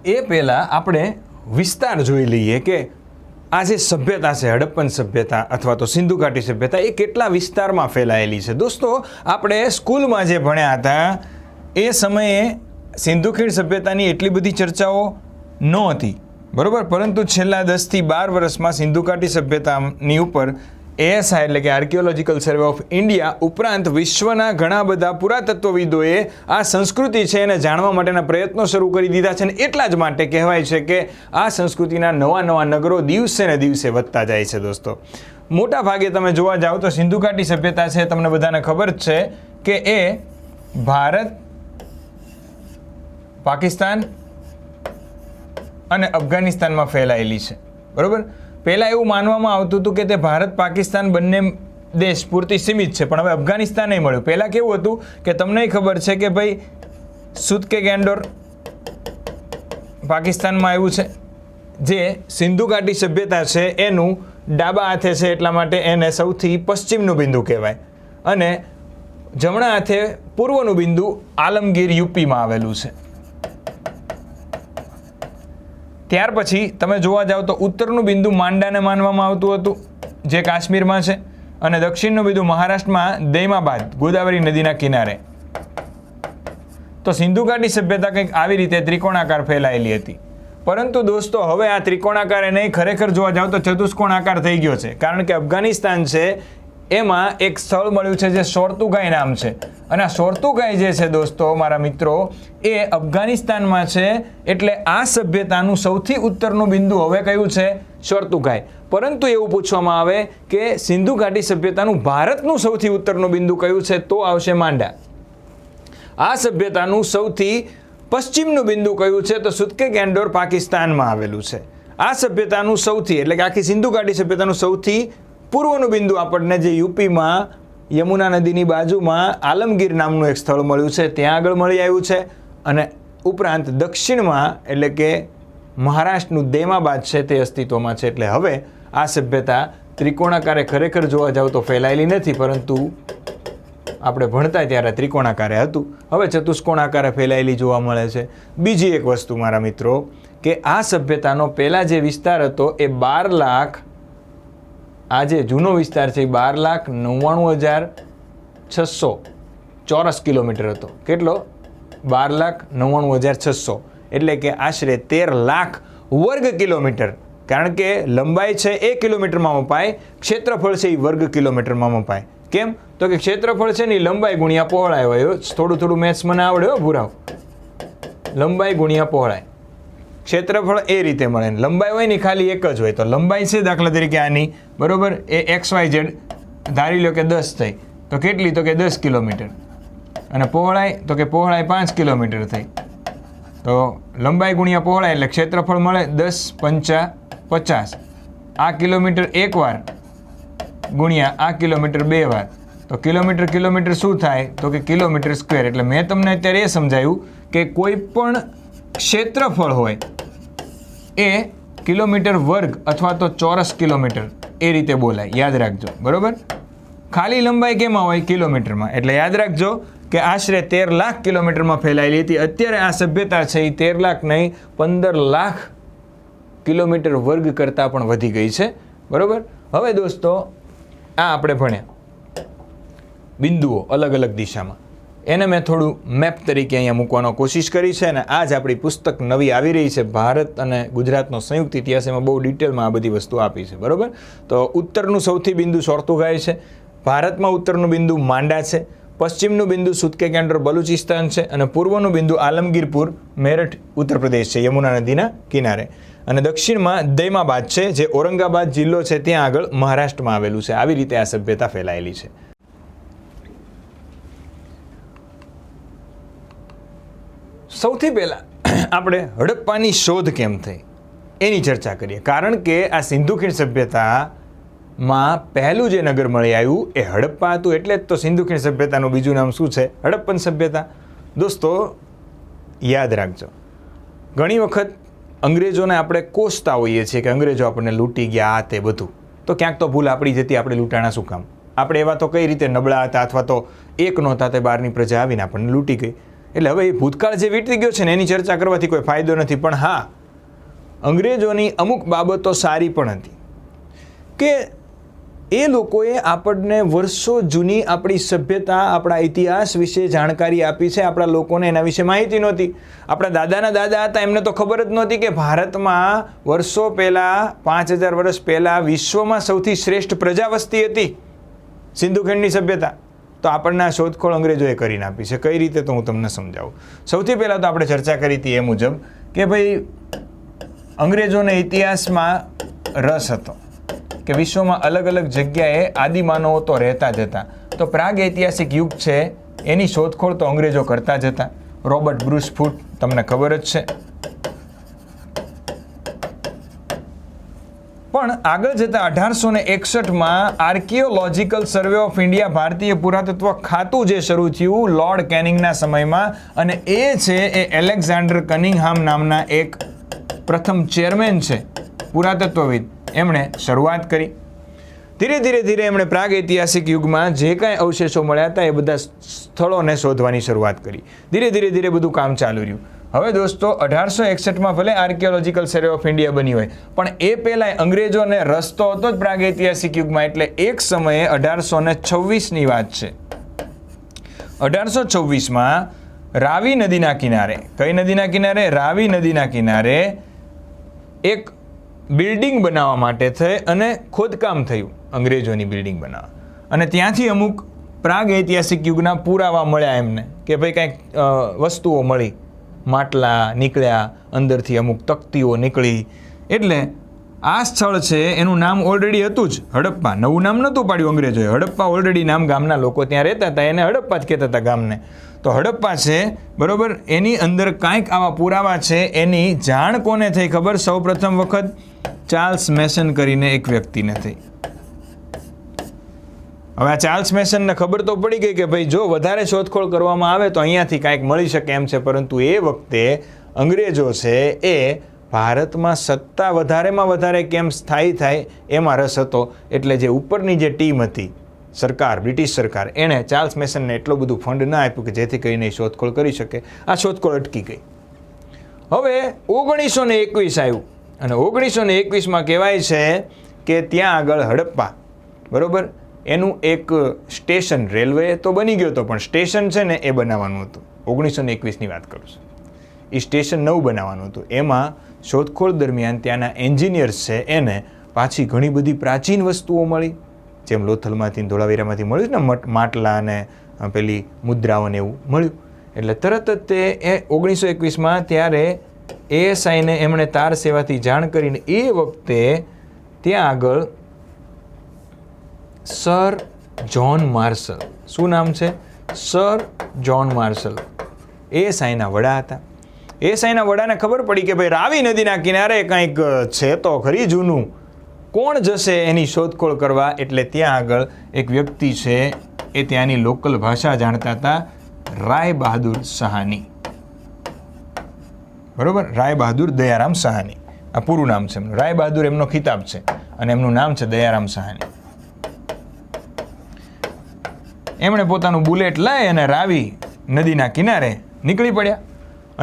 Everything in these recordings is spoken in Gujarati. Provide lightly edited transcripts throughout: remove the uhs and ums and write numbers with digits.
એ પહેલાં આપણે વિસ્તાર જોઈ લઈએ કે આ જે સભ્યતા છે હડપ્પન સભ્યતા અથવા તો સિંધુ ઘાટી સભ્યતા એ કેટલા વિસ્તારમાં ફેલાયેલી છે. દોસ્તો આપણે સ્કૂલમાં જે ભણ્યા હતા એ સમયે સિંધુ ખીણ સભ્યતાની એટલી બધી ચર્ચાઓ નહોતી, બરાબર. પરંતુ છેલ્લા 10 થી 12 વર્ષમાં સિંધુ ઘાટી સભ્યતાની ઉપર ASI એટલે કે આર્કિયોલોજીકલ સર્વે ઓફ ઇન્ડિયા ઉપરાંત વિશ્વના ઘણા બધા પુરાતત્વવિદોએ આ સંસ્કૃતિ છે એને જાણવા માટેના પ્રયત્નો શરૂ કરી દીધા છે અને એટલા જ માટે કહેવાય છે કે આ સંસ્કૃતિના નવા નવા નગરો દિવસે ને દિવસે વધતા જાય છે. દોસ્તો મોટા ભાગે તમે જોવા જાઓ તો સિંધુ ઘાટી સભ્યતા છે તમને બધાને ખબર જ છે કે એ ભારત, પાકિસ્તાન અને અફઘાનિસ્તાનમાં ફેલાયેલી છે, બરાબર. પહેલાં એવું માનવામાં આવતું હતું કે તે ભારત પાકિસ્તાન બંને દેશ પૂરતી સીમિત છે, પણ હવે અફઘાનિસ્તાન નહીં મળ્યું. પહેલાં કેવું હતું કે તમને ખબર છે કે ભાઈ સુતકે ગેન્ડોર પાકિસ્તાનમાં આવ્યું છે, જે સિંધુ ઘાટી સભ્યતા છે એનું ડાબા હાથે છે એટલા માટે એને સૌથી પશ્ચિમનું બિંદુ કહેવાય અને જમણા હાથે પૂર્વનું બિંદુ આલમગીર યુપીમાં આવેલું છે. ત્યાર પછી તમે જોવા જાઓ તો ઉત્તરનું બિંદુ માંડાને માનવામાં આવતું હતું જે કાશ્મીરમાં છે અને દક્ષિણનું બિંદુ મહારાષ્ટ્રમાં દૈમાબાદ ગોદાવરી નદીના કિનારે. તો સિંધુ ઘાટી સભ્યતા કંઈક આવી રીતે ત્રિકોણાકાર ફેલાયેલી હતી. પરંતુ દોસ્તો હવે આ ત્રિકોણાકાર નહીં, ખરેખર જોવા જાઓ તો ચતુષ્કોણ આકાર થઈ ગયો છે, કારણ કે અફઘાનિસ્તાન છે એમાં એક સ્થળ મળ્યું છે જે શોર્તુગાઈ નામ છે અને આ શોર્તુગાઈ જે છે દોસ્તો મારા મિત્રો એ અફઘાનિસ્તાનમાં છે. એટલે આ સભ્યતાનું સૌથી ઉત્તરનું બિંદુ હવે કયું છે? શોર્તુગાઈ. પરંતુ એવું પૂછવામાં આવે કે સિંધુ ઘાટી સભ્યતાનું ભારતનું સૌથી ઉત્તરનું બિંદુ કયું છે? તો આવશે માંડા. આ સભ્યતાનું સૌથી પશ્ચિમનું બિંદુ કયું છે? તો સુતકે ગેન્ડોર પાકિસ્તાનમાં આવેલું છે. આ સભ્યતાનું સૌથી એટલે કે આખી સિંધુ ઘાટી સભ્યતાનું સૌથી પૂર્વનું બિંદુ આપણને જે યુપીમાં યમુના નદીની બાજુમાં આલમગીર નામનું એક સ્થળ મળ્યું છે ત્યાં આગળ મળી આવ્યું છે અને ઉપરાંત દક્ષિણમાં એટલે કે મહારાષ્ટ્રનું દૈમાબાદ છે તે અસ્તિત્વમાં છે. એટલે હવે આ સભ્યતા ત્રિકોણાકારે ખરેખર જોવા જાવ તો ફેલાયેલી નથી, પરંતુ આપણે ભણતા ત્યારે ત્રિકોણાકારે હતું, હવે ચતુષ્કોણાકારે ફેલાયેલી જોવા મળે છે. બીજી એક વસ્તુ મારા મિત્રો કે આ સભ્યતાનો પહેલાં જે વિસ્તાર હતો એ 12 લાખ, આ જે જૂનો વિસ્તાર છે એ 12,99,600 ચોરસ કિલોમીટર હતો. કેટલો? 12,99,600 એટલે કે આશરે 13 લાખ વર્ગ કિલોમીટર. કારણ કે લંબાઈ છે એ કિલોમીટરમાં મપાય, ક્ષેત્રફળ છે એ વર્ગ કિલોમીટરમાં મપાય. કેમ? તો કે ક્ષેત્રફળ છે ને લંબાઈ ગુણ્યા પહોળાઈ હોય. થોડું મેથ્સ મને આવડે હો ભૂરાવ. લંબાઈ ગુણ્યા પહોળાઈ, ક્ષેત્રફળ એ રીતે મળે. લંબાઈ હોય ને ખાલી એક જ હોય, તો લંબાઈ છે દાખલા તરીકે આની, બરોબર, એ XYZ ધારી લો કે 10 થઈ, તો કેટલી? તો કે 10 કિલોમીટર. અને પહોળાઈ તો કે પહોળાઈ 5 કિલોમીટર થઈ. તો લંબાઈ ગુણ્યા પહોળાઈ એટલે ક્ષેત્રફળ મળે 10 × 50. આ કિલોમીટર એક વાર ગુણ્યા આ કિલોમીટર 2 વાર, તો કિલોમીટર શું થાય? તો કે કિલોમીટર સ્ક્વેર. એટલે મેં તમને અત્યારે એ સમજાવ્યું કે કોઈ પણ ક્ષેત્રફળ હોય એ કિલોમીટર વર્ગ અથવા તો ચોરસ કિલોમીટર એ રીતે બોલાય, યાદ રાખજો, બરોબર. ખાલી લંબાઈ કેમાં હોય? કિલોમીટરમાં. એટલે યાદ રાખજો કે આશરે 13 લાખ કિલોમીટરમાં ફેલાયેલી હતી. અત્યારે આ સભ્યતા છે એ 13 લાખ નહીં 15 લાખ કિલોમીટર વર્ગ કરતાં પણ વધી ગઈ છે, બરોબર. હવે દોસ્તો આ આપણે ભણ્યા બિંદુઓ અલગ અલગ દિશામાં, એને મેં થોડું મેપ તરીકે અહીંયા મૂકવાનો કોશિશ કરી છે અને આ જ આપણી પુસ્તક નવી આવી રહી છે ભારત અને ગુજરાતનો સંયુક્ત ઇતિહાસ, એમાં બહુ ડિટેલમાં આ બધી વસ્તુ આપી છે, બરાબર. તો ઉત્તરનું સૌથી બિંદુ શોર્તુગાઈ છે, ભારતમાં ઉત્તરનું બિંદુ માંડા છે, પશ્ચિમનું બિંદુ સુતકે ગેન્ડોર બલુચિસ્તાન છે અને પૂર્વનું બિંદુ આલમગીરપુર મેરઠ ઉત્તર પ્રદેશ છે યમુના નદીના કિનારે, અને દક્ષિણમાં દૈમાબાદ છે જે ઔરંગાબાદ જિલ્લો છે ત્યાં આગળ મહારાષ્ટ્રમાં આવેલું છે. આવી રીતે આ સભ્યતા ફેલાયેલી છે. સૌથી પહેલાં આપણે હડપ્પાની શોધ કેમ થઈ એની ચર્ચા કરીએ, કારણ કે આ સિંધુ ખીણ સભ્યતામાં પહેલું જે નગર મળી આવ્યું એ હડપ્પા હતું. એટલે જ તો સિંધુ ખીણ સભ્યતાનું બીજું નામ શું છે? હડપ્પન સભ્યતા. દોસ્તો યાદ રાખજો, ઘણી વખત અંગ્રેજોને આપણે કોસતા હોઈએ છીએ કે અંગ્રેજો આપણને લૂંટી ગયા આ તે બધું, તો ક્યાંક તો ભૂલ આપણી જતી, આપણે લૂંટાણા શું કામ? આપણે એવા તો કઈ રીતે નબળા હતા અથવા તો એક નહોતા તે બહારની પ્રજા આવીને આપણને લૂંટી ગઈ? એટલે હવે એ ભૂતકાળ જે વીતી ગયો છે ને એની ચર્ચા કરવાથી કોઈ ફાયદો નથી. પણ હા, અંગ્રેજોની અમુક બાબતો સારી પણ હતી કે એ લોકોએ આપણને વર્ષો જૂની આપણી સભ્યતા, આપણા ઇતિહાસ વિશે જાણકારી આપી છે. આપણા લોકોને એના વિશે માહિતી નહોતી. આપણા દાદાના દાદા હતા, એમને તો ખબર જ નહોતી કે ભારતમાં વર્ષો પહેલાં, 5000 વર્ષ પહેલાં વિશ્વમાં સૌથી શ્રેષ્ઠ પ્રજાવસ્તી હતી સિંધુ ખીણની સભ્યતા. તો આપણને આ શોધખોળ અંગ્રેજોએ કરીને આપી છે. કઈ રીતે તો હું તમને સમજાવું. સૌથી પહેલાં તો આપણે ચર્ચા કરી હતી એ મુજબ કે ભાઈ અંગ્રેજોને ઇતિહાસમાં રસ હતો કે વિશ્વમાં અલગ અલગ જગ્યાએ આદિમાનવો તો રહેતા જ હતા. તો પ્રાગ ઐતિહાસિક યુગ છે એની શોધખોળ તો અંગ્રેજો કરતા જ હતા. રોબર્ટ બ્રુસ ફૂટ તમને ખબર જ છે. પણ આગળ જતા 1861માં આર્કિયોલોજીકલ સર્વે ઓફ ઇન્ડિયા, ભારતીય પુરાતત્વ ખાતું જે શરૂ થયું લોર્ડ કેનિંગના સમયમાં, અને એ છે એ એલેક્ઝાન્ડર કનિંગહામ નામના એક પ્રથમ ચેરમેન છે પુરાતત્વવિદ, એમણે શરૂઆત કરી. ધીરે ધીરે એમણે પ્રાગ ઐતિહાસિક યુગમાં જે કાંઈ અવશેષો મળ્યા હતા એ બધા સ્થળોને શોધવાની શરૂઆત કરી. ધીરે બધું કામ ચાલુ રહ્યું. હવે દોસ્તો 1861માં ભલે આર્કિયોલોજીકલ સર્વે ઓફ ઇન્ડિયા બની હોય, પણ એ પહેલાં અંગ્રેજોને રસ્તો હતો જ પ્રાગ ઐતિહાસિક યુગમાં. એટલે એક સમયે 1826ની વાત છે. 1826માં રાવી નદીના કિનારે, કઈ નદીના કિનારે? રાવી નદીના કિનારે એક બિલ્ડિંગ બનાવવા માટે થઈ અને ખોદકામ થયું અંગ્રેજોની બિલ્ડિંગ બનાવવા. અને ત્યાંથી અમુક પ્રાગ ઐતિહાસિક યુગના પુરાવા મળ્યા એમને કે ભાઈ કંઈક વસ્તુઓ મળી, માટલા નીકળ્યા, અંદરથી અમુક તકતીઓ નીકળી. એટલે આ સ્થળ છે એનું નામ ઓલરેડી હતું જ હડપ્પા. નવું નામ નહોતું પાડ્યું અંગ્રેજોએ. હડપ્પા ઓલરેડી નામ, ગામના લોકો ત્યાં રહેતા હતા એને હડપ્પા જ કહેતા હતા ગામને. તો હડપ્પા છે, બરોબર. એની અંદર કાંઈક આવા પુરાવા છે. એની જાણ કોને થઈ ખબર? સૌ પ્રથમ વખત ચાર્લ્સ મેસન કરીને એક વ્યક્તિને થઈ. હવે આ ચાર્લ્સ મેસનને ખબર તો પડી ગઈ કે ભાઈ જો વધારે શોધખોળ કરવામાં આવે તો અહીંયાથી કાંઈક મળી શકે એમ છે. પરંતુ એ વખતે અંગ્રેજો છે એ ભારતમાં સત્તા વધારેમાં વધારે કેમ સ્થાયી થાય એમાં રસ હતો. એટલે જે ઉપરની જે ટીમ હતી સરકાર, બ્રિટિશ સરકાર, એણે ચાર્લ્સ મેસનને એટલું બધું ફંડ ના આપ્યું કે જેથી કરીને શોધખોળ કરી શકે. આ શોધખોળ અટકી ગઈ. હવે 1921 આવ્યું અને 1921માં કહેવાય છે કે ત્યાં આગળ હડપ્પા, બરોબર, એનું એક સ્ટેશન, રેલવે તો બની ગયો હતો પણ સ્ટેશન છે ને એ બનાવવાનું હતું. 1921ની વાત કરું છું. એ સ્ટેશન નવું બનાવવાનું હતું. એમાં શોધખોળ દરમિયાન ત્યાંના એન્જિનિયર્સ છે એને પાછી ઘણી બધી પ્રાચીન વસ્તુઓ મળી, જેમ લોથલમાંથી, ધોળાવીરામાંથી મળ્યું ને માટલા અને પેલી મુદ્રાઓને એવું મળ્યું. એટલે તરત જ તે 1921માં ત્યારે એએસઆઈને એમણે તાર સેવાથી જાણ કરીને એ વખતે ત્યાં આગળ સર જ્હોન માર્શલ, શું નામ છે? સર જ્હોન માર્શલ એએસઆઈના વડા હતા. એએસઆઈના વડાને ખબર પડી કે ભાઈ રાવી નદીના કિનારે કંઈક છે તો ખરી જૂનું, કોણ જશે એની શોધખોળ કરવા? એટલે ત્યાં આગળ એક વ્યક્તિ છે એ ત્યાંની લોકલ ભાષા જાણતા હતા, રાય બહાદુર સહાની, બરોબર. રાય બહાદુર દયારામ સહાની, આ પૂરું નામ છે એમનું. રાય બહાદુર એમનો ખિતાબ છે અને એમનું નામ છે દયારામ સહાની. એમણે પોતાનું બુલેટ લઈ અને રાવી નદીના કિનારે નીકળી પડ્યા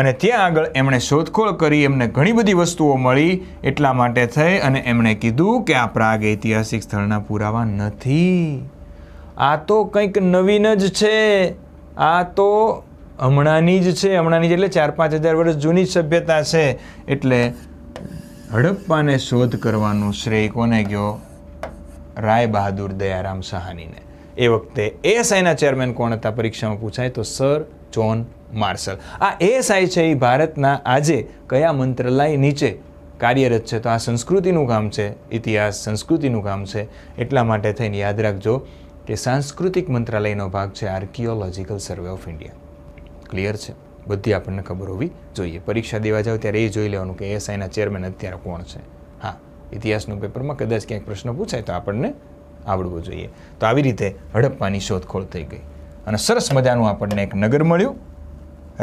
અને ત્યાં આગળ એમણે શોધખોળ કરી. એમને ઘણી બધી વસ્તુઓ મળી. એટલા માટે થઈ અને એમણે કીધું કે આ પ્રાગ ઐતિહાસિક સ્થળના પુરાવા નથી, આ તો કંઈક નવીન જ છે, આ તો હમણાંની જ છે. હમણાંની જ એટલે 4-5 હજાર વર્ષ જૂની સભ્યતા છે. એટલે હડપ્પાને શોધ કરવાનું શ્રેય કોને ગયો? રાય બહાદુર દયારામ સહાનીને. એ વખતે એએસઆઈના ચેરમેન કોણ હતા પરીક્ષામાં પૂછાય તો સર જ્હોન માર્શલ. આ એએસઆઈ છે એ ભારતના આજે કયા મંત્રાલય નીચે કાર્યરત છે? તો આ સંસ્કૃતિનું કામ છે, ઇતિહાસ સંસ્કૃતિનું કામ છે. એટલા માટે થઈને યાદ રાખજો કે સાંસ્કૃતિક મંત્રાલયનો ભાગ છે archaeological survey of India. Clear છે? બધી આપણને ખબર હોવી જોઈએ. પરીક્ષા દેવા જાવ ત્યારે એ જોઈ લેવાનું કે એએસઆઈના ચેરમેન અત્યારે કોણ છે. હા, ઇતિહાસનું પેપરમાં કદાચ ક્યાંક પ્રશ્ન પૂછાય તો આપણને આવડવું જોઈએ. તો આવી રીતે હડપ્પાની શોધખોળ થઈ ગઈ અને સરસ મજાનું આપણને એક નગર મળ્યું,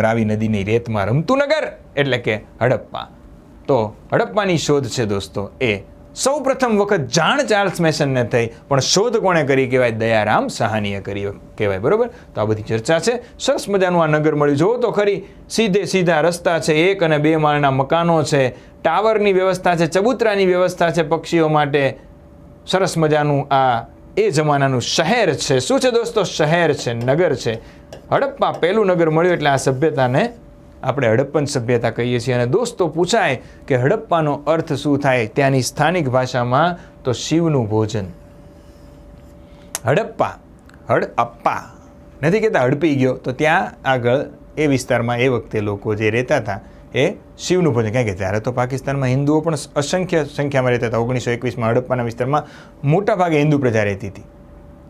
રાવી નદીની રેતમાં રમતું નગર, એટલે કે હડપ્પા. તો હડપ્પાની શોધ છે દોસ્તો એ સૌ પ્રથમ વખત જાણ ચાર્લ્સ મેસનને થઈ, પણ શોધ કોણે કરી કહેવાય? દયારામ સાહાનીએ કરી કહેવાય. બરોબર. તો આ બધી ચર્ચા છે. સરસ મજાનું આ નગર મળ્યું. જોવો તો ખરી, સીધા રસ્તા છે, 1 અને 2 માળના મકાનો છે, ટાવરની વ્યવસ્થા છે, ચબૂતરાની વ્યવસ્થા છે પક્ષીઓ માટે. સરસ મજાનું આ એ જમાનાનું શહેર છે. શું છે દોસ્તો? શહેર છે, નગર છે. હડપ્પા પહેલું નગર મળ્યું એટલે આ સભ્યતાને આપણે હડપ્પન સભ્યતા કહીએ છીએ. અને દોસ્તો પૂછાય કે હડપ્પાનો અર્થ શું થાય ત્યાંની સ્થાનિક ભાષામાં? તો શિવનું ભોજન. હડપ્પા, હડઅપ્પા નથી કહેતા હડપી ગયો. તો ત્યાં આગળ એ વિસ્તારમાં એ વખતે લોકો જે રહેતા હતા એ શિવનું ભોજન. કારણ કે ત્યારે તો પાકિસ્તાનમાં હિન્દુઓ પણ અસંખ્ય સંખ્યામાં રહેતા હતા. 1921માં હડપ્પાના વિસ્તારમાં મોટા ભાગે હિન્દુ પ્રજા રહેતી હતી.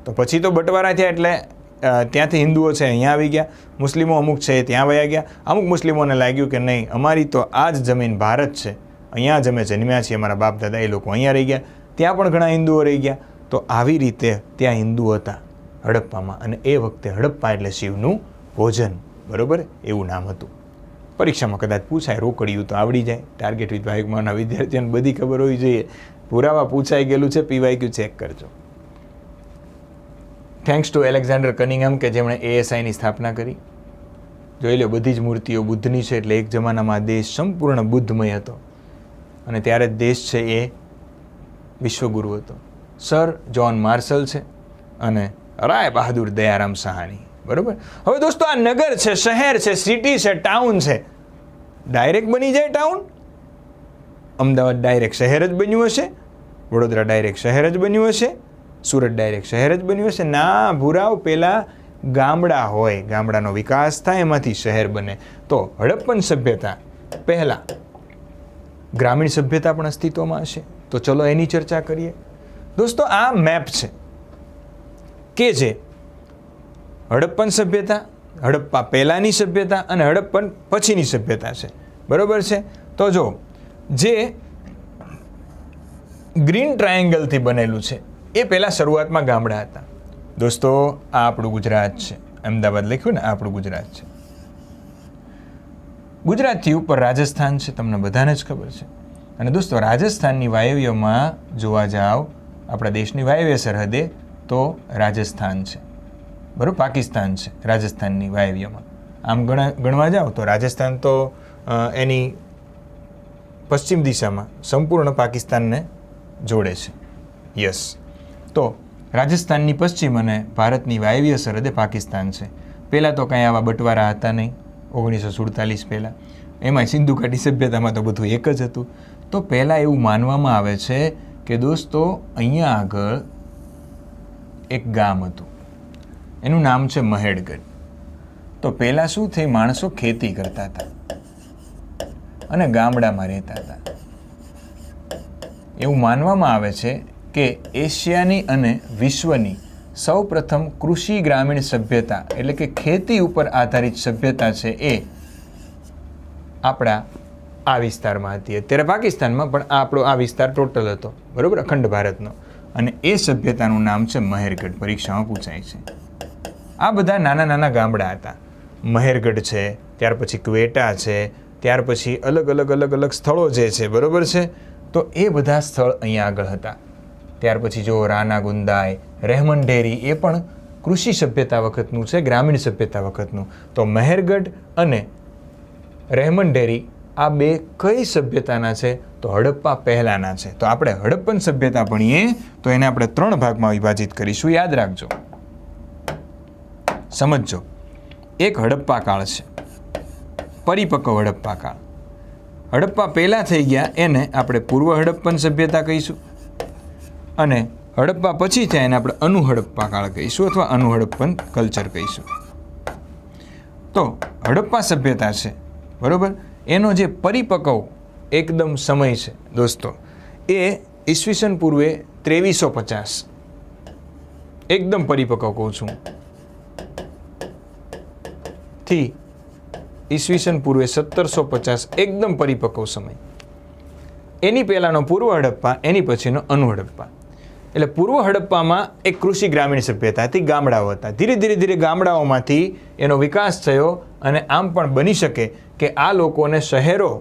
તો પછી તો બટવારા થયા એટલે ત્યાંથી હિન્દુઓ છે અહીંયા આવી ગયા, મુસ્લિમો અમુક છે ત્યાં વયા ગયા. અમુક મુસ્લિમોને લાગ્યું કે નહીં, અમારી તો આ જ જમીન ભારત છે, અહીંયા જ અમે જન્મ્યા છીએ, અમારા બાપ દાદા એ લોકો અહીંયા રહી ગયા. ત્યાં પણ ઘણા હિન્દુઓ રહી ગયા. તો આવી રીતે ત્યાં હિન્દુ હતા હડપ્પામાં. અને એ વખતે હડપ્પા એટલે શિવનું ભોજન. બરાબર, એવું નામ હતું. પરીક્ષામાં કદાચ પૂછાય, રોકડિયું તો આવડી જાય. ટાર્ગેટ વિથ વાયુમાનના વિદ્યાર્થીઓને બધી ખબર હોવી જોઈએ. પુરાવા પૂછાઈ ગયેલું છે, PYQ ચેક કરજો. થેન્ક્સ ટુ એલેક્ઝાન્ડર કનિંગહામ કે જેમણે ASIની સ્થાપના કરી. જોઈ લો, બધી જ મૂર્તિઓ બુદ્ધની છે. એટલે એક જમાનામાં દેશ સંપૂર્ણ બુદ્ધમય હતો અને ત્યારે દેશ છે એ વિશ્વગુરુ હતો. સર જ્હોન માર્શલ છે અને રાય બહાદુર દયારામ સાહાની. બરાબર. હવે દોસ્તો આ નગર છે, શહેર છે, સિટી છે, ટાઉન છે. ડાયરેક્ટ બની જાય ટાઉન? અમદાવાદ ડાયરેક્ટ શહેર જ બન્યું હશે? વડોદરા ડાયરેક્ટ શહેર જ બન્યું હશે? સુરત ડાયરેક્ટ શહેર જ બન્યું હશે? ના ભૂરાવ, પહેલાં ગામડા હોય, ગામડાનો વિકાસ થાય, એમાંથી શહેર બને. તો હડપ્પન સભ્યતા પહેલાં ગ્રામીણ સભ્યતા પણ અસ્તિત્વમાં હશે. તો ચલો એની ચર્ચા કરીએ. દોસ્તો આ મેપ છે કે જે હડપ્પન સભ્યતા, હડપ્પા પહેલાંની સભ્યતા અને હડપ્પન પછીની સભ્યતા છે. બરાબર છે. તો જો જે ગ્રીન ટ્રાયેંગલથી બનેલું છે એ પહેલાં શરૂઆતમાં ગામડા હતા. દોસ્તો આ આપણું ગુજરાત છે. અમદાવાદ લખ્યું ને, આ આપણું ગુજરાત છે. ગુજરાતથી ઉપર રાજસ્થાન છે, તમને બધાને જ ખબર છે. અને દોસ્તો રાજસ્થાનની વાયવ્યમાં જોવા જાઓ, આપણા દેશની વાયવ્ય સરહદે, તો રાજસ્થાન છે. બરાબર, પાકિસ્તાન છે રાજસ્થાનની વાયવ્યમાં. આમ ગણવા જાઓ તો રાજસ્થાન તો એની પશ્ચિમ દિશામાં સંપૂર્ણ પાકિસ્તાનને જોડે છે. યસ. તો રાજસ્થાનની પશ્ચિમ અને ભારતની વાયવ્ય સરહદે પાકિસ્તાન છે. પહેલાં તો કાંઈ આવા બટવારા હતા નહીં 1947 પહેલાં. એમાં સિંધુ ઘાટી સભ્યતામાં તો બધું એક જ હતું. તો પહેલાં એવું માનવામાં આવે છે કે દોસ્તો અહીંયા આગળ એક ગામ હતું, એનું નામ છે મહેડગઢ. તો પહેલાં શું થઈ, માણસો ખેતી કરતા હતા અને ગામડામાં રહેતા હતા. એવું માનવામાં આવે છે કે એશિયાની અને વિશ્વની સૌ પ્રથમ કૃષિ ગ્રામીણ સભ્યતા એટલે કે ખેતી ઉપર આધારિત સભ્યતા છે એ આપણા આ વિસ્તારમાં હતી. અત્યારે પાકિસ્તાનમાં પણ આપણો આ વિસ્તાર ટોટલ હતો. બરાબર, અખંડ ભારતનો. અને એ સભ્યતાનું નામ છે મહેરગઢ. પરીક્ષામાં પૂછાય છે. આ બધા નાના નાના ગામડા હતા. મહેરગઢ છે, ત્યાર પછી ક્વેટા છે, ત્યાર પછી અલગ અલગ સ્થળો જે છે. બરાબર છે. તો એ બધા સ્થળ અહીંયા આગળ હતા. ત્યાર પછી જો રાના ગુંદાય, રહેમન ઢેરી, એ પણ કૃષિ સભ્યતા વખતનું છે, ગ્રામીણ સભ્યતા વખતનું. તો મહેરગઢ અને રહેમન ઢેરી આ બે કઈ સભ્યતાના છે? તો હડપ્પા પહેલાંના છે. તો આપણે હડપ્પન સભ્યતા ભણીએ તો એને આપણે 3 ભાગમાં વિભાજિત કરીશું. યાદ રાખજો, સમજજો. એક હડપ્પા કાળ છે, પરિપક્વ હડપ્પા કાળ. હડપ્પા પહેલાં થઈ ગયા એને આપણે પૂર્વ હડપ્પન સભ્યતા કહીશું, અને હડપ્પા પછી થયા એને આપણે અનુહડપ્પા કાળ કહીશું અથવા અનુહડપ્પન કલ્ચર કહીશું. તો હડપ્પા સભ્યતા છે, બરાબર, એનો જે પરિપક્વ એકદમ સમય છે દોસ્તો, એ ઈસવીસન પૂર્વે 2350, એકદમ પરિપક્વ કહું છું, થી ઈસવીસન પૂર્વે 1750 એકદમ પરિપક્વ સમય. એની પહેલાંનો પૂર્વ હડપ્પા, એની પછીનો અનુહડપ્પા. એટલે પૂર્વ હડપ્પામાં એક કૃષિ ગ્રામીણ સભ્યતા હતી, ગામડાઓ હતા. ધીરે ધીરે ગામડાઓમાંથી એનો વિકાસ થયો અને આમ પણ બની શકે કે આ લોકોને શહેરો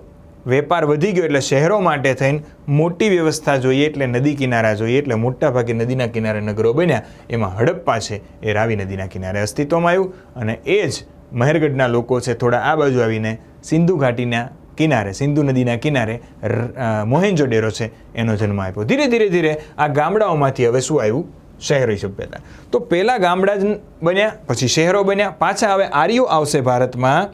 વેપાર વધી ગયો એટલે શહેરો માટે થઈને મોટી વ્યવસ્થા જોઈએ, એટલે નદી કિનારા જોઈએ, એટલે મોટાભાગે નદીના કિનારે નગરો બન્યા. એમાં હડપ્પા છે એ રાવી નદીના કિનારે અસ્તિત્વમાં આવ્યું, અને એ જ મહેરગઢના લોકો છે થોડા આ બાજુ આવીને સિંધુ ઘાટીના કિનારે, સિંધુ નદીના કિનારે મોહેન્જો ડેરો છે એનો જન્મ આપ્યો. ધીરે ધીરે ધીરે આ ગામડાઓમાંથી હવે શું આવ્યું? શહેરી સભ્યતા. તો પહેલાં ગામડા જ બન્યા, પછી શહેરો બન્યા, પાછા હવે આર્યો આવશે ભારતમાં.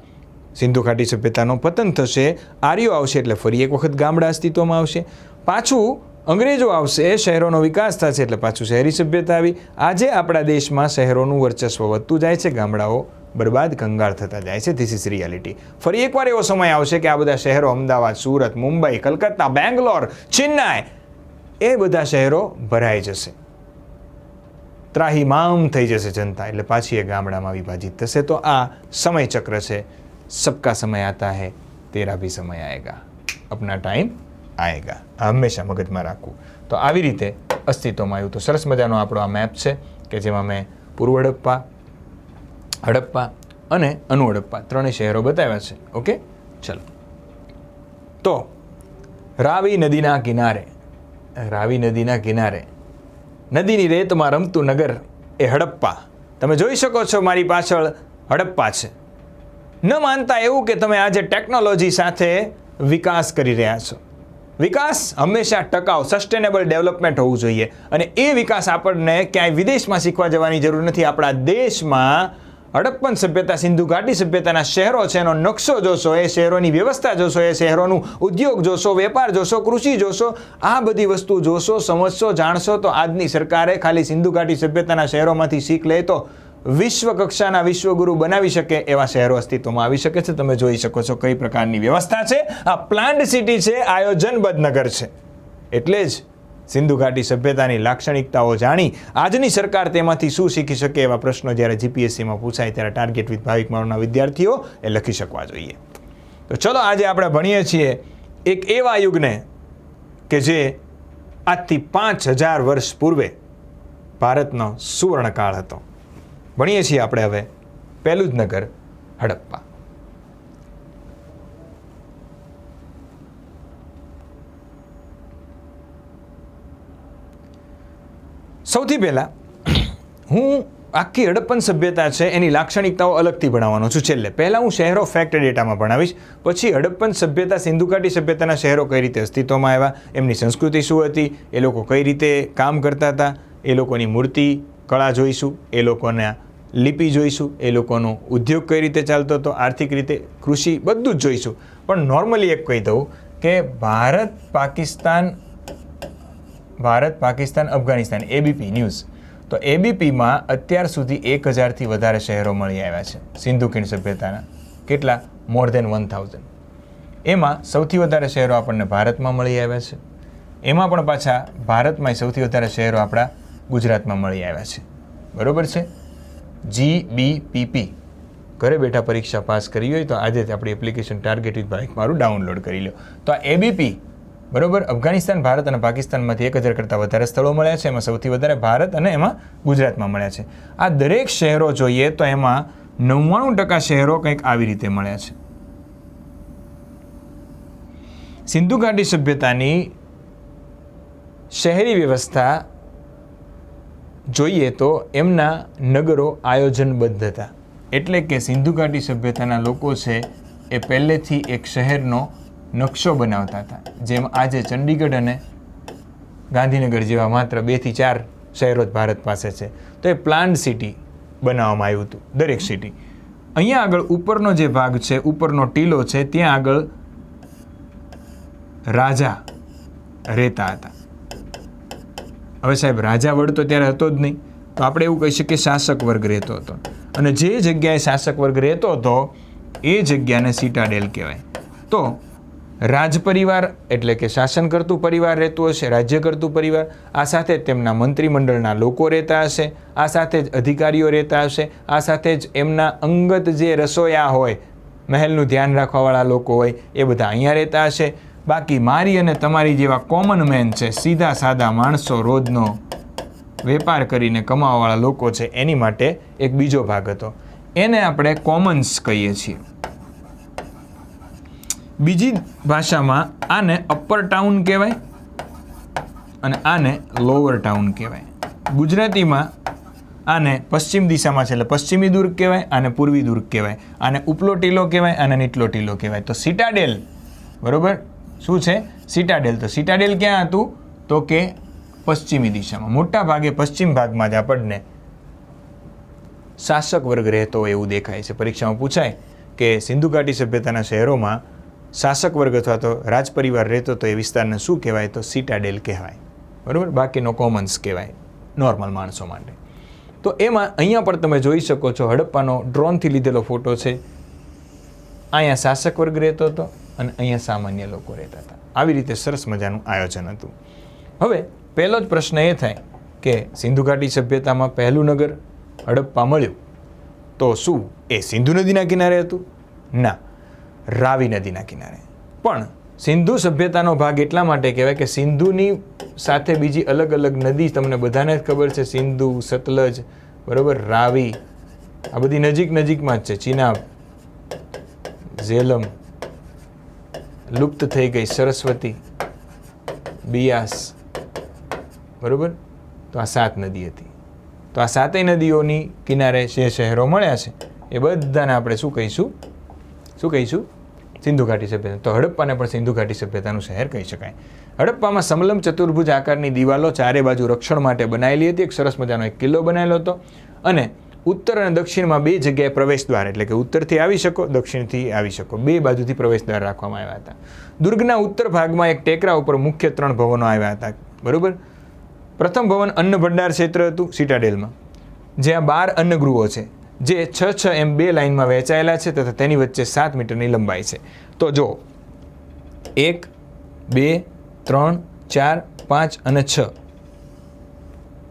સિંધુ ઘાટી સભ્યતાનો પતન થશે, આર્યો આવશે એટલે ફરી એક વખત ગામડા અસ્તિત્વમાં આવશે. પાછું અંગ્રેજો આવશે, શહેરોનો વિકાસ થશે એટલે પાછું શહેરી સભ્યતા આવી. આજે આપણા દેશમાં શહેરોનું વર્ચસ્વ વધતું જાય છે, ગામડાઓ બરબાદ કંગાળ થતા જાય છે. This is reality. ફરી એકવાર એવો સમય આવશે કે આ બધા શહેરો અમદાવાદ, સુરત, મુંબઈ, કલકત્તા, બેંગ્લોર, ચેન્નાઈ એ બધા શહેરો ભરાઈ જશે, ત્રાહીમામ થઈ જશે જનતા, એટલે પાછી એ ગામડામાં વિભાજિત થશે. તો આ સમય ચક્ર છે. सबका समय आता है तेरा भी समय आएगा, अपना टाइम आएगा. આ હંમેશા મગજમાં રાખવું. તો આવી રીતે અસ્તિત્વમાં આવ્યું. તો સરસ મજાનો આપણો આ મેપ છે કે જેમાં મેં પૂર્વ હડપ્પા, હડપ્પા અને અનુ હડપ્પા ત્રણેય શહેરો બતાવ્યા છે. ઓકે, ચલો. તો રાવી નદીના કિનારે, રાવી નદીના કિનારે નદીની રેતમાં રમતું નગર એ હડપ્પા. તમે જોઈ શકો છો મારી પાછળ હડપ્પા છે. ન માનતા એવું કે તમે આજે ટેકનોલોજી સાથે વિકાસ કરી રહ્યા છો. વિકાસ હંમેશા ટકાઉ, સસ્ટેનેબલ ડેવલપમેન્ટ હોવું જોઈએ, અને એ વિકાસ આપણને ક્યાંય વિદેશમાં શીખવા જવાની જરૂર નથી. આપણા દેશમાં હડપ્પન સભ્યતા, સિંધુ ઘાટી સભ્યતાના શહેરો છે, એનો નકશો જોશો, એ શહેરોની વ્યવસ્થા જોશો, એ શહેરોનું ઉદ્યોગ જોશો, વેપાર જોશો, કૃષિ જોશો, આ બધી વસ્તુ જોશો, સમજશો, જાણશો, તો આજની સરકારે ખાલી સિંધુ ઘાટી સભ્યતાના શહેરોમાંથી શીખ લે તો વિશ્વ કક્ષાના વિશ્વગુરુ બનાવી શકે એવા શહેરો અસ્તિત્વમાં આવી શકે છે. તમે જોઈ શકો છો કઈ પ્રકારની વ્યવસ્થા છે. આ પ્લાન્ડ સિટી છે, આયોજનબદ્ધ નગર છે. એટલે જ સિંધુ ઘાટી સભ્યતાની લાક્ષણિકતાઓ જાણી આજની સરકાર તેમાંથી શું શીખી શકે એવા પ્રશ્નો જ્યારે જીપીએસસીમાં પૂછાય ત્યારે ટાર્ગેટ વિથ ભાવિક માળના વિદ્યાર્થીઓ એ લખી શકવા જોઈએ. તો ચલો આજે આપણે ભણીએ છીએ એક એવા યુગને કે જે આજથી 5000 વર્ષ પૂર્વે ભારતનો સુવર્ણકાળ હતો. ભણીએ છીએ આપણે હવે પહેલું જ નગર હડપ્પા. સૌથી પહેલા હું આખી હડપ્પન સભ્યતા છે એની લાક્ષણિકતાઓ અલગથી ભણાવવાનો છું. છેલ્લે પહેલાં હું શહેરો ફેક્ટ ડેટામાં ભણાવીશ, પછી હડપ્પન સભ્યતા, સિંધુ ઘાટી સભ્યતાના શહેરો કઈ રીતે અસ્તિત્વમાં આવ્યા, એમની સંસ્કૃતિ શું હતી, એ લોકો કઈ રીતે કામ કરતા હતા, એ લોકોની મૂર્તિ કળા જોઈશું, એ લોકોના લિપિ જોઈશું, એ લોકોનો ઉદ્યોગ કઈ રીતે ચાલતો હતો, આર્થિક રીતે, કૃષિ, બધું જ જોઈશું. પણ નોર્મલી એક કહી દઉં કે ભારત પાકિસ્તાન અફઘાનિસ્તાન એબીપી ન્યૂઝ, તો એબીપીમાં અત્યાર સુધી 1000થી વધારે શહેરો મળી આવ્યા છે સિંધુ ખીણ સભ્યતાના. કેટલા? મોર દેન 1000. એમાં સૌથી વધારે શહેરો આપણને ભારતમાં મળી આવ્યા છે. એમાં પણ પાછા ભારતમાં સૌથી વધારે શહેરો આપણા ગુજરાતમાં મળી આવ્યા છે. બરોબર છે? GBPP ઘરે બેઠા પરીક્ષા પાસ કરી હોય તો આજે જ આપણી એપ્લિકેશન ટાર્ગેટ વિથ ભાવિક મારું ડાઉનલોડ કરી લો. તો આ એબીપી, બરોબર, અફઘાનિસ્તાન, ભારત અને પાકિસ્તાનમાંથી 1000 કરતાં વધારે સ્થળો મળ્યા છે. એમાં સૌથી વધારે ભારત અને એમાં ગુજરાતમાં મળ્યા છે. આ દરેક શહેરો જોઈએ તો એમાં 99% શહેરો કંઈક આવી રીતે મળ્યા છે. સિંધુ ઘાટી સભ્યતાની શહેરી વ્યવસ્થા જોઈએ તો એમના નગરો આયોજનબદ્ધ હતા. એટલે કે સિંધુ ઘાટી સભ્યતાના લોકો છે એ પહેલેથી એક શહેરનો નકશો બનાવતા હતા. જેમ આજે ચંડીગઢ અને ગાંધીનગર જેવા માત્ર 2 થી 4 શહેરો જ ભારત પાસે છે. તો એ પ્લાન્ડ સિટી બનાવવામાં આવ્યું હતું, દરેક સિટી. અહીંયા આગળ ઉપરનો જે ભાગ છે, ઉપરનો ટીલો છે, ત્યાં આગળ રાજા રહેતા હતા. હવે સાહેબ, રાજા વળતો ત્યારે હતો જ નહીં, તો આપણે એવું કહી શકીએ શાસક વર્ગ રહેતો હતો. અને જે જગ્યાએ શાસક વર્ગ રહેતો હતો એ જગ્યાને સિટાડેલ કહેવાય. તો રાજ પરિવાર એટલે કે શાસન કરતું પરિવાર રહેતું હશે, રાજ્ય કરતું પરિવાર, આ સાથે જ તેમના મંત્રીમંડળના લોકો રહેતા હશે, આ સાથે જ અધિકારીઓ રહેતા હશે, આ સાથે જ એમના અંગત જે રસોયા હોય, મહેલનું ધ્યાન રાખવાવાળા લોકો હોય, એ બધા અહીંયા રહેતા હશે. બાકી મારી અને તમારી જેવા કોમન મેન છે, સીધા સાદા માણસો, રોજનો વેપાર કરીને કમાવાવાળા લોકો છે, એની માટે એક બીજો ભાગ હતો. એને આપણે કોમન્સ કહીએ છીએ. બીજી ભાષામાં આને અપર ટાઉન કહેવાય અને આને લોઅર ટાઉન કહેવાય. ગુજરાતીમાં આને પશ્ચિમ દિશામાં છે એટલે પશ્ચિમી દુર્ગ કહેવાય, આને પૂર્વી દુર્ગ કહેવાય, આને ઉપલો ટીલો કહેવાય, આને નીચલો ટીલો કહેવાય. તો સિટાડેલ, બરોબર, શું છે? સિટાડેલ. તો સિટાડેલ ક્યાં હતું? તો કે પશ્ચિમી દિશામાં, મોટા ભાગે પશ્ચિમ ભાગમાં જ આપણને શાસક વર્ગ રહેતો હોય એવું દેખાય છે. પરીક્ષામાં પૂછાય કે સિંધુ ઘાટી સભ્યતાના શહેરોમાં શાસક વર્ગ અથવા તો રાજ પરિવાર રહેતો તો એ વિસ્તારને શું કહેવાય? તો સિટાડેલ કહેવાય, બરાબર. બાકીનો કોમન્સ કહેવાય નોર્મલ માણસો માટે. તો એમાં અહીંયા પણ તમે જોઈ શકો છો, હડપ્પાનો ડ્રોનથી લીધેલો ફોટો છે. અહીંયા શાસક વર્ગ રહેતો હતો અને અહીંયા સામાન્ય લોકો રહેતા હતા. આવી રીતે સરસ મજાનું આયોજન હતું. હવે પહેલો જ પ્રશ્ન એ થાય કે સિંધુ ઘાટી સભ્યતામાં પહેલું નગર હડપ્પા મળ્યું તો શું એ સિંધુ નદીના કિનારે હતું? ના, રાવી નદીના કિનારે. પણ સિંધુ સભ્યતાનો ભાગ એટલા માટે કહેવાય કે સિંધુની સાથે બીજી અલગ અલગ નદી તમને બધાને જ ખબર છે, સિંધુ, સતલજ, બરાબર, રાવી, આ બધી નજીકમાં જ છે. ચિનાબ, ઝેલમ, લુપ્ત થઈ ગઈ સરસ્વતી, બિયાસ, બરાબર. તો આ 7 નદી હતી. તો આ 7 નદીઓની કિનારે જે શહેરો મળ્યા છે એ બધાને આપણે શું કહીશું? સિંધુ ઘાટી સભ્યતા. તો હડપ્પાને પણ સિંધુ ઘાટી સભ્યતાનું શહેર કહી શકાય. હડપ્પામાં સમલમ ચતુર્ભુજ આકારની દિવાલો ચારે બાજુ રક્ષણ માટે બનાવેલી હતી. એક સરસ મજાનો એક કિલ્લો બનાવેલો હતો અને ઉત્તર અને દક્ષિણમાં 2 જગ્યાએ પ્રવેશ દ્વાર, એટલે કે ઉત્તરથી આવી શકો, દક્ષિણથી આવી શકો, 2 બાજુથી પ્રવેશ દ્વાર રાખવામાં આવ્યા હતા. દુર્ગના ઉત્તર ભાગમાં એક ટેકરા ઉપર મુખ્ય 3 ભવનો આવ્યા હતા, બરોબર. પ્રથમ ભવન અન્ન ભંડાર ક્ષેત્ર હતું સિટાડેલમાં, જ્યાં 12 અન્નગૃહો છે, જે 6 એમ 2 લાઇનમાં વહેંચાયેલા છે તથા તેની વચ્ચે 7 મીટરની લંબાઈ છે. તો જો 1, 2, 3, 4, 5 અને 6,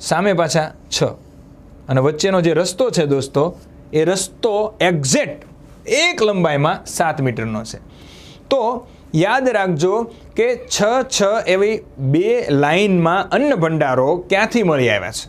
સામે પાછા 6, અને વચ્ચેનો જે રસ્તો છે દોસ્તો, એ રસ્તો એક્ઝેક્ટ એક લંબાઈમાં 7 મીટરનો છે. તો યાદ રાખજો કે 6 એવી 2 લાઇનમાં અન્ન ભંડારો ક્યાંથી મળી આવ્યા છે?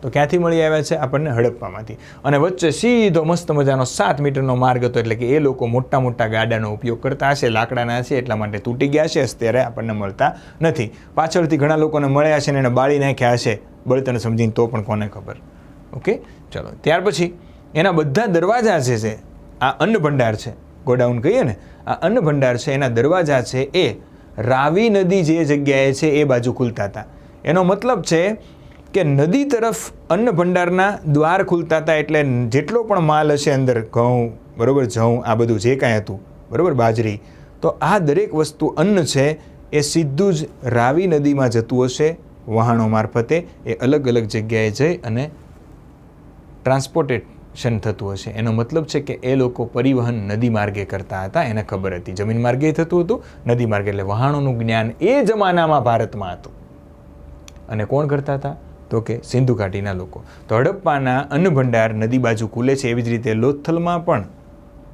તો ક્યાંથી મળી આવ્યા છે? આપણને હડપ્પામાંથી. અને વચ્ચે સીધો મસ્ત મજાનો 7 મીટરનો માર્ગ હતો, એટલે કે એ લોકો મોટા મોટા ગાડાનો ઉપયોગ કરતા હશે, લાકડાના હશે, એટલા માટે તૂટી ગયા છે, અત્યારે આપણને મળતા નથી. પાછળથી ઘણા લોકોને મળ્યા છે ને એને બાળી નાખ્યા હશે, બળતણ સમજીને, તો પણ કોને ખબર. ઓકે, ચલો. ત્યાર પછી એના બધા દરવાજા જે છે, આ અન્ન ભંડાર છે, ગોડાઉન કહીએ ને, આ અન્ન ભંડાર છે, એના દરવાજા છે એ રાવી નદી જે જગ્યાએ છે એ બાજુ ખુલતા હતા. એનો મતલબ છે કે નદી તરફ અન્ન ભંડારના દ્વાર ખુલતા હતા, એટલે જેટલો પણ માલ હશે અંદર, ઘઉં, બરાબર, જઉં, આ બધું જે કાંઈ હતું, બરાબર, બાજરી, તો આ દરેક વસ્તુ અન્ન છે એ સીધું જ રાવી નદીમાં જતું હશે વહાણો મારફતે. એ અલગ અલગ જગ્યાએ જઈ અને ટ્રાન્સપોર્ટેશન થતું હશે. એનો મતલબ છે કે એ લોકો પરિવહન નદી માર્ગે કરતા હતા, એને ખબર હતી. જમીન માર્ગે થતું હતું, નદી માર્ગે, એટલે વહાણોનું જ્ઞાન એ જમાનામાં ભારતમાં હતું. અને કોણ કરતા હતા? તો કે સિંધુ ઘાટીના લોકો. તો હડપ્પાના અન્ન ભંડાર નદી બાજુ ખુલે છે, એવી જ રીતે લોથલમાં પણ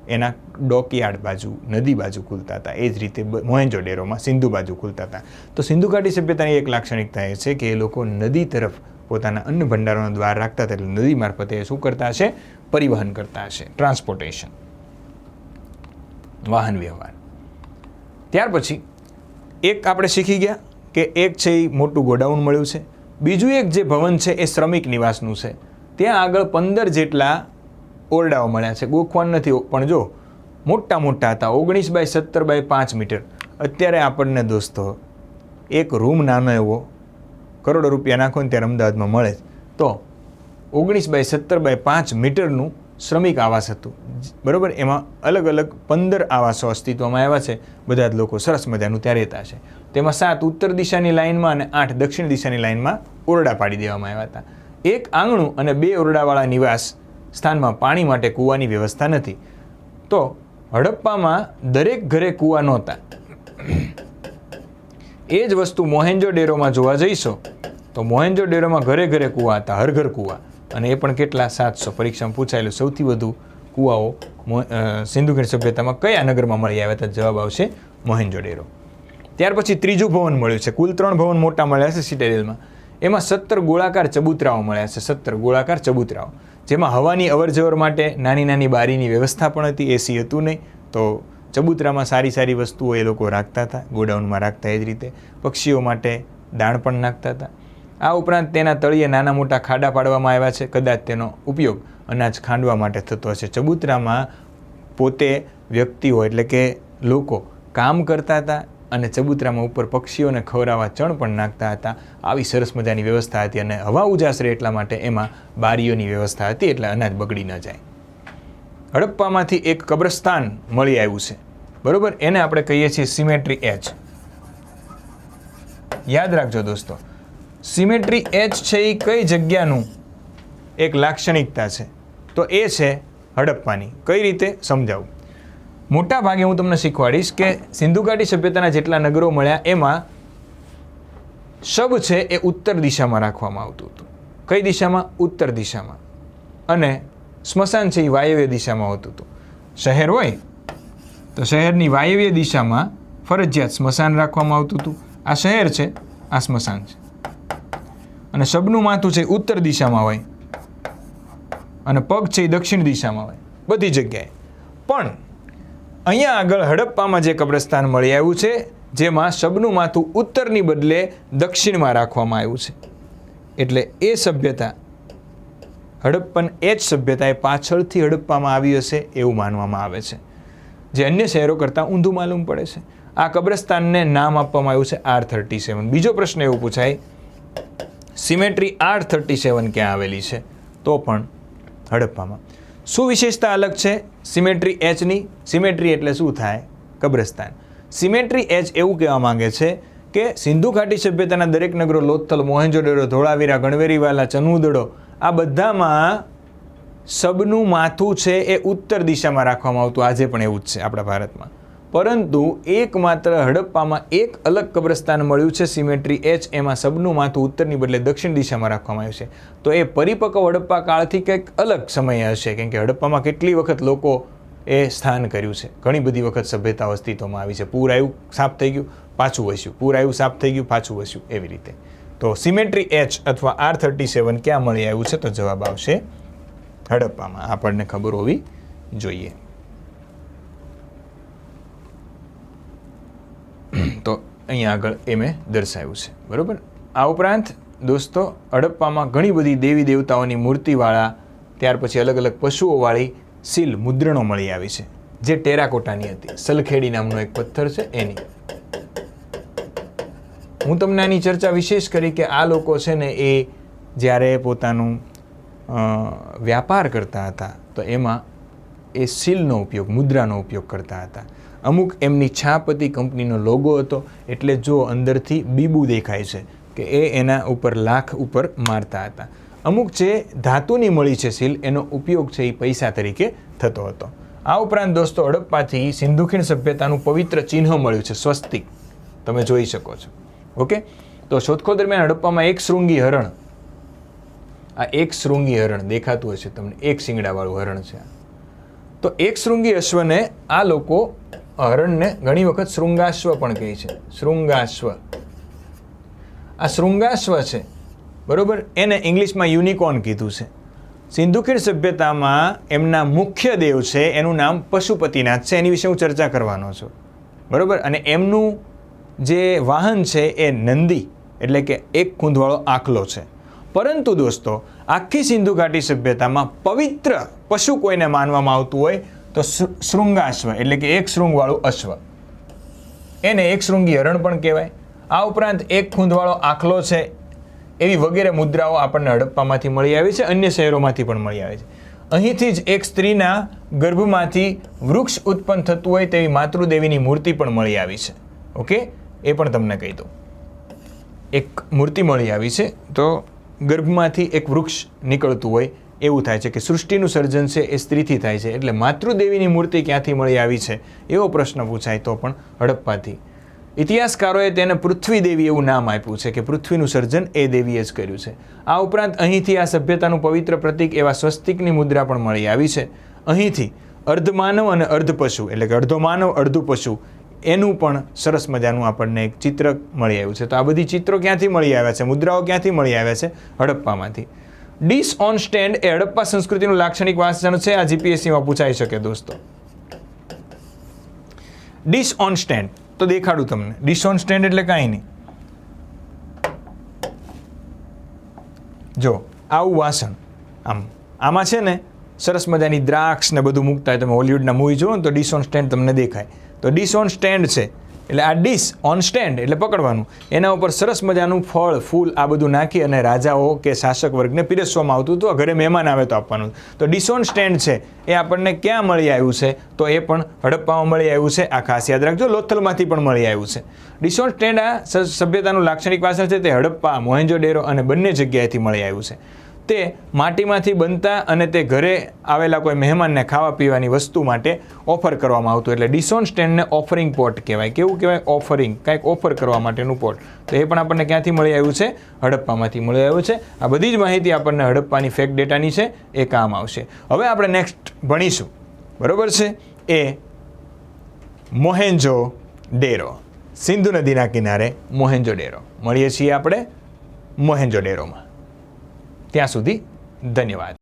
એના ડોકયાર્ડ બાજુ, નદી બાજુ ખુલતા હતા. એ જ રીતે મોહેન્જો-ડેરોમાં સિંધુ બાજુ ખુલતા હતા. તો સિંધુ ઘાટી સભ્યતાની એક લાક્ષણિકતા એ છે કે એ લોકો નદી તરફ પોતાના અન્ન ભંડારોનો દ્વાર રાખતા હતા, એટલે નદી મારફતે શું કરતા હશે? પરિવહન કરતા હશે, ટ્રાન્સપોર્ટેશન, વાહન વ્યવહાર. ત્યાર પછી એક આપણે શીખી ગયા કે એક છે એ મોટું ગોડાઉન મળ્યું છે. બીજું એક જે ભવન છે એ શ્રમિક નિવાસનું છે. ત્યાં આગળ 15 જેટલા ઓરડાઓ મળ્યા છે. ગોખવાન નથી, પણ જો મોટા મોટા હતા, 19 બાય 17 બાય 5 મીટર. અત્યારે આપણને દોસ્તો એક રૂમ નાનો એવો કરોડો રૂપિયા નાખો ને ત્યારે અમદાવાદમાં મળે, તો 19 બાય 17 બાય 5 મીટરનું શ્રમિક આવાસ હતું, બરાબર. એમાં અલગ અલગ 15 આવાસો અસ્તિત્વમાં આવ્યા છે. બધા જ લોકો સરસ મજાનું ત્યાં રહેતા છે. તેમાં 7 ઉત્તર દિશાની લાઇનમાં અને 8 દક્ષિણ દિશાની લાઇનમાં ઓરડા પાડી દેવામાં આવ્યા હતા. એક આંગણું અને 2 ઓરડાવાળા નિવાસ સ્થાનમાં પાણી માટે કૂવાની વ્યવસ્થા નથી. તો હડપ્પામાં દરેક ઘરે કૂવા નહોતા. એ જ વસ્તુ મોહેન્જો-ડેરોમાં જોવા જઈશો તો મોહેન્જો-ડેરોમાં ઘરે ઘરે કૂવા હતા, હર ઘર કૂવા. અને એ પણ કેટલા? 700. પરીક્ષામાં પૂછાયેલું સૌથી વધુ કૂવાઓ સિંધુ ઘાટી સભ્યતામાં કયા નગરમાં મળી આવ્યા હતા? જવાબ આવશે મોહેન્જો-ડેરો. ત્યાર પછી ત્રીજું ભવન મળ્યું છે. કુલ 3 ભવન મોટા મળ્યા છે સિટાડેલમાં. એમાં 17 ગોળાકાર ચબૂતરાઓ મળ્યા છે, 17 ગોળાકાર ચબૂતરાઓ, જેમાં હવાની અવરજવર માટે નાની નાની બારીની વ્યવસ્થા પણ હતી. એસી હતું નહીં, તો ચબૂતરામાં સારી સારી વસ્તુઓ એ લોકો રાખતા હતા, ગોડાઉનમાં રાખતા. એ જ રીતે પક્ષીઓ માટે દાણ પણ નાખતા હતા. આ ઉપરાંત તેના તળિયે નાના મોટા ખાડા પાડવામાં આવ્યા છે. કદાચ તેનો ઉપયોગ અનાજ ખાંડવા માટે થતો હશે. ચબૂતરામાં પોતે વ્યક્તિઓ એટલે કે લોકો કામ કરતા હતા અને ચબૂતરામાં ઉપર પક્ષીઓને ખવડાવવા ચણ પણ નાખતા હતા. આવી સરસ મજાની વ્યવસ્થા હતી અને હવા ઉજાસ રહે એટલા માટે એમાં બારીઓની વ્યવસ્થા હતી, એટલે અનાજ બગડી ન જાય. હડપ્પામાંથી એક કબ્રસ્તાન મળી આવ્યું છે, બરોબર. એને આપણે કહીએ છીએ સિમેટ્રી એચ. યાદ રાખજો દોસ્તો, સિમેટ્રી એચ છે એ કઈ જગ્યાનું એક લાક્ષણિકતા છે? તો એ છે હડપ્પાની. કઈ રીતે સમજાવું? મોટા ભાગે હું તમને શીખવાડીશ કે સિંધુ ઘાટી સભ્યતાના જેટલા નગરો મળ્યા એમાં શબ છે એ ઉત્તર દિશામાં રાખવામાં આવતું હતું. કઈ દિશામાં? ઉત્તર દિશામાં. અને સ્મશાન છે એ વાયવ્ય દિશામાં હોતું હતું. શહેર હોય તો શહેરની વાયવ્ય દિશામાં ફરજિયાત સ્મશાન રાખવામાં આવતું હતું. આ શહેર છે, આ સ્મશાન છે. અને શબનું માથું છે ઉત્તર દિશામાં હોય અને પગ છે એ દક્ષિણ દિશામાં હોય બધી જગ્યાએ. પણ અહીંયા આગળ હડપ્પામાં જે કબ્રસ્તાન મળી આવ્યું છે જેમાં શબનું માથું ઉત્તરની બદલે દક્ષિણમાં રાખવામાં આવ્યું છે, એટલે એ સભ્યતા હડપ્પન એચ સભ્યતા એ પાછળથી હડપ્પામાં આવી હશે એવું માનવામાં આવે છે, જે અન્ય શહેરો કરતાં ઊંધું માલુમ પડે છે. આ કબ્રસ્તાનને નામ આપવામાં આવ્યું છે R37. બીજો પ્રશ્ન એવો પૂછાય, સિમેટ્રી R37 ક્યાં આવેલી છે? તો પણ હડપ્પામાં. શું વિશેષતા અલગ છે સિમેટ્રી એચની? સિમેટ્રી એટલે શું થાય? કબ્રસ્તાન. સિમેટ્રી એચ એવું કહેવા માંગે છે કે સિંધુ ઘાટી સભ્યતાના દરેક નગરો લોથલ, મોહેંજો-દડો, ધોળાવીરા, ગણવેરીવાલા, ચનુદડો આ બધામાં શબનું માથું છે એ ઉત્તર દિશામાં રાખવામાં આવતું. આજે પણ એવું જ છે આપણા ભારતમાં. પરંતુ એકમાત્ર હડપ્પામાં એક અલગ કબ્રસ્તાન મળ્યું છે સિમેટ્રી એચ. એમાં શબનું માથું ઉત્તરની બદલે દક્ષિણ દિશામાં રાખવામાં આવ્યું છે. તો એ પરિપક્વ હડપ્પા કાળથી કંઈક અલગ સમય હશે, કેમ કે હડપ્પામાં કેટલી વખત લોકો એ સ્થાન કર્યું છે. ઘણી બધી વખત સભ્યતાઓ અસ્તિત્વમાં આવી છે. પૂર આવ્યું, સાફ થઈ ગયું, પાછું વસ્યું, પૂર આવ્યું, સાફ થઈ ગયું, પાછું વસ્યું, એવી રીતે. તો સિમેટ્રી એચ અથવા R37 ક્યાં મળી આવ્યું છે? તો જવાબ આવશે હડપ્પામાં. આપણને ખબર હોવી જોઈએ. તો અહીંયા આગળ એ મેં દર્શાવ્યું છે, બરાબર. આ ઉપરાંત દોસ્તો હડપ્પામાં ઘણી બધી દેવી દેવતાઓની મૂર્તિવાળા, ત્યાર પછી અલગ અલગ પશુઓવાળી સીલ મુદ્રણો મળી આવી છે, જે ટેરાકોટાની હતી. સલખેડી નામનો એક પથ્થર છે એની. હું તમને આની ચર્ચા વિશેષ કરી કે આ લોકો છે ને એ જ્યારે પોતાનું વ્યાપાર કરતા હતા તો એમાં એ સીલનો ઉપયોગ, મુદ્રાનો ઉપયોગ કરતા હતા. અમુક એમની છાપ હતી, કંપનીનો લોગો હતો, એટલે જો અંદરથી બીબું દેખાય છે કે એ એના ઉપર લાખ ઉપર મારતા હતા. અમુક જે ધાતુની મળી છે સીલ, એનો ઉપયોગ છે એ પૈસા તરીકે થતો હતો. આ ઉપરાંત દોસ્તો હડપ્પાથી સિંધુ ખીણ સભ્યતાનું પવિત્ર ચિહ્ન મળ્યું છે, સ્વસ્તિક, તમે જોઈ શકો છો. ઓકે, તો શોધખોળ દરમિયાન હડપ્પામાં એક શૃંગી હરણ, આ એક શૃંગી હરણ દેખાતું હશે તમને, એક શિંગડાવાળું હરણ છે. તો એક શૃંગી અશ્વને આ લોકો હરણને ઘણી વખત શૃંગાશ્વ પણ કહે છે. શૃંગાશ્વ, આ શૃંગાશ્વ છે, બરોબર. એને ઇંગ્લિશમાં યુનિકોર્ન કીધું છે. સિંધુ ખીણ સભ્યતામાં એમના મુખ્ય દેવ છે એનું નામ પશુપતિનાથ છે. એની વિશે હું ચર્ચા કરવાનો છું, બરોબર. અને એમનું જે વાહન છે એ નંદી એટલે કે એક કુંધવાળો આખલો છે. પરંતુ દોસ્તો આખી સિંધુ ઘાટી સભ્યતામાં પવિત્ર પશુ કોઈને માનવામાં આવતું હોય તો શૃંગાશ્વ એટલે કે એક શૃંગવાળું અશ્વ, એને એક શૃંગી હરણ પણ કહેવાય. આ ઉપરાંત એક ખૂંધવાળો આખલો છે, એવી વગેરે મુદ્રાઓ આપણને હડપ્પામાંથી મળી આવી છે, અન્ય શહેરોમાંથી પણ મળી આવે છે. અહીંથી જ એક સ્ત્રીના ગર્ભમાંથી વૃક્ષ ઉત્પન્ન થતું હોય તેવી માતૃદેવીની મૂર્તિ પણ મળી આવી છે. ઓકે, એ પણ તમને કહી દઉં. એક મૂર્તિ મળી આવી છે, તો ગર્ભમાંથી એક વૃક્ષ નીકળતું હોય એવું થાય છે કે સૃષ્ટિનું સર્જન છે એ સ્ત્રીથી થાય છે. એટલે માતૃદેવીની મૂર્તિ ક્યાંથી મળી આવી છે એવો પ્રશ્ન પૂછાય તો પણ હડપ્પાથી. ઇતિહાસકારોએ તેને પૃથ્વી દેવી એવું નામ આપ્યું છે કે પૃથ્વીનું સર્જન એ દેવીએ જ કર્યું છે. આ ઉપરાંત અહીંથી આ સભ્યતાનું પવિત્ર પ્રતીક એવા સ્વસ્તિકની મુદ્રા પણ મળી આવી છે. અહીંથી અર્ધમાનવ અને અર્ધપશુ એટલે કે અડધો માનવ અડધું પશુ એનું પણ સરસ મજાનું આપણને એક ચિત્ર મળી આવ્યું છે. તો આ બધી ચિત્રો ક્યાંથી મળી આવ્યા છે, મુદ્રાઓ ક્યાંથી મળી આવ્યા છે? હડપ્પામાંથી. ડીશ ઓન સ્ટેન્ડ એ હડપ્પા સંસ્કૃતિનું લાક્ષણિક વાસણ છે. આ જીપીએસસીમાં પૂછાઈ શકે દોસ્તો. ડિશ ઓન સ્ટેન્ડ, તો દેખાડું તમને. ડિશ ઓન સ્ટેન્ડ એટલે કાંઈ નહીં, જો આવું વાસણ, આમાં છે ને સરસ મજાની દ્રાક્ષ ને બધું મૂકતા હોય. તમે હોલિવૂડના મૂવી જુઓ ને તો ડિશ ઓન સ્ટેન્ડ તમને દેખાય. તો ડિશ ઓન સ્ટેન્ડ છે એટલે આ ડિશ ઓન સ્ટેન્ડ એટલે પકડવાનું, એના ઉપર સરસ મજાનું ફળ ફૂલ આ બધું નાખી અને રાજાઓ કે શાસક વર્ગને પીરસવામાં આવતું હતું. ઘરે મહેમાન આવે તો આપવાનું. તો ડિશ ઓન સ્ટેન્ડ છે એ આપણને ક્યાં મળી આવ્યું છે? તો એ પણ હડપ્પામાં મળી આવ્યું છે. આ ખાસ યાદ રાખજો, લોથલમાંથી પણ મળી આવ્યું છે. ડિશ ઓન સ્ટેન્ડ આ સભ્યતાનું લાક્ષણિક વાસણ છે. તે હડપ્પા, મોહેંજો-ડેરો અને બંને જગ્યાએથી મળી આવ્યું છે. તે માટીમાંથી બનતા અને તે ઘરે આવેલા કોઈ મહેમાનને ખાવા પીવાની વસ્તુ માટે ઓફર કરવામાં આવતું. એટલે ડિશ ઓન સ્ટેન્ડને ઓફરિંગ પોટ કહેવાય. કેવું કહેવાય? ઓફરિંગ, કાંઈક ઓફર કરવા માટેનું પોટ. તો એ પણ આપણને ક્યાંથી મળી આવ્યું છે? હડપ્પામાંથી મળી આવ્યું છે. આ બધી જ માહિતી આપણને હડપ્પાની ફેક્ટ ડેટાની છે, એ કામ આવશે. હવે આપણે નેક્સ્ટ ભણીશું, બરોબર છે, એ મોહેંજો-ડેરો. સિંધુ નદીના કિનારે મોહેંજો-ડેરો. મળીએ છીએ આપણે મોહેંજો-ડેરોમાં. ત્યાં સુધી ધન્યવાદ.